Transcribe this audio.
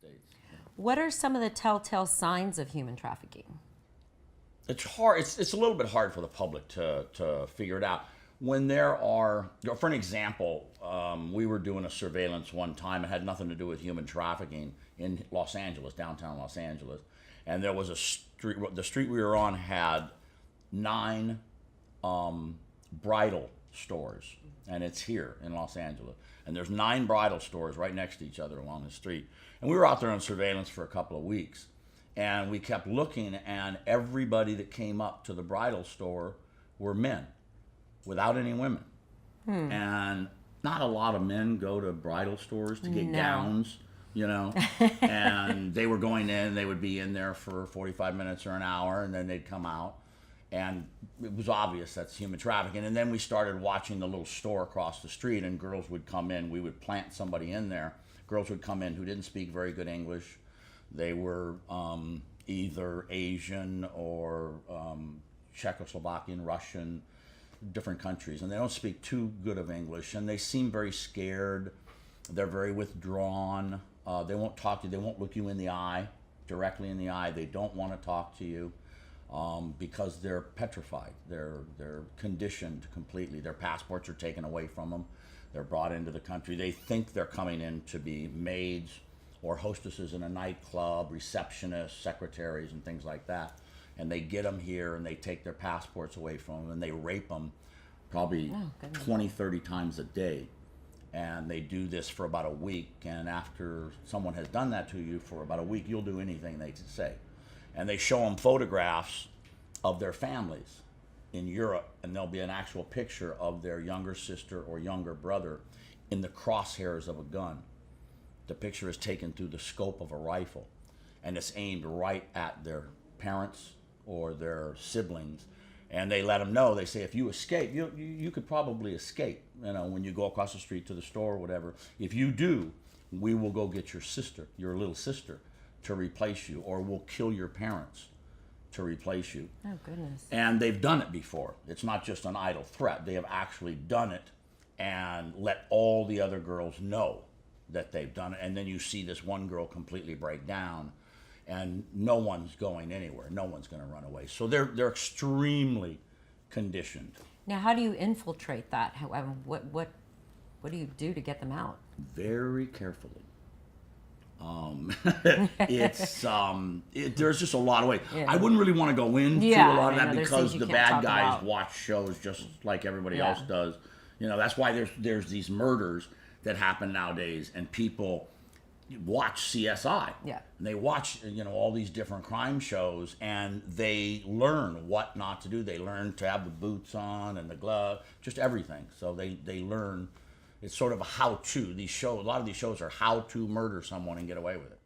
States. What are some of the telltale signs of human trafficking? It's hard. It's a little bit hard for the public to figure it out. When there are, for an example, we were doing a surveillance one time. It had nothing to do with human trafficking in Los Angeles, downtown Los Angeles, and there was a street. The street we were on had 9 bridal stores, and it's here in Los Angeles. And there's 9 bridal stores right next to each other along the street. And we were out there on surveillance for a couple of weeks, and we kept looking, and everybody that came up to the bridal store were men, without any women. And not a lot of men go to bridal stores to get gowns, you know. And they were going in, they would be in there for 45 minutes or an hour, and then they'd come out. And it was obvious that's human trafficking. And then we started watching the little store across the street, and girls would come in. We would plant somebody in there. Girls would come in who didn't speak very good English. They were either Asian or Czechoslovakian, Russian, different countries. And they don't speak too good of English. And they seem very scared. They're very withdrawn. They won't talk to you. They won't look you in the eye, directly in the eye. They don't want to talk to you. Because they're petrified. They're conditioned completely. Their passports are taken away from them. They're brought into the country. They think they're coming in to be maids or hostesses in a nightclub, receptionists, secretaries, and things like that. And they get them here, and they take their passports away from them, and they rape them probably 20, 30 times a day. And they do this for about a week. And after someone has done that to you for about a week, you'll do anything they say. And they show them photographs of their families in Europe, and there'll be an actual picture of their younger sister or younger brother in the crosshairs of a gun. The picture is taken through the scope of a rifle, and it's aimed right at their parents or their siblings. And they let them know, they say, if you escape, you could probably escape, you know, when you go across the street to the store or whatever. If you do, we will go get your sister, your little sister, to replace you, or we'll kill your parents to replace you. Oh, goodness. And they've done it before. It's not just an idle threat. They have actually done it and let all the other girls know that they've done it. And then you see this one girl completely break down, and no one's going anywhere. No one's going to run away. So they're extremely conditioned. Now, how do you infiltrate that? What do you do to get them out? Very carefully. There's just a lot of ways. Yeah. I wouldn't really want to go into a lot of that because the bad guys about. watch shows just like everybody else does. You know, that's why there's these murders that happen nowadays, and people watch CSI. Yeah. And they watch, you know, all these different crime shows, and they learn what not to do. They learn to have the boots on and the glove, just everything. So they learn. It's sort of a how-to. A lot of these shows are how to murder someone and get away with it.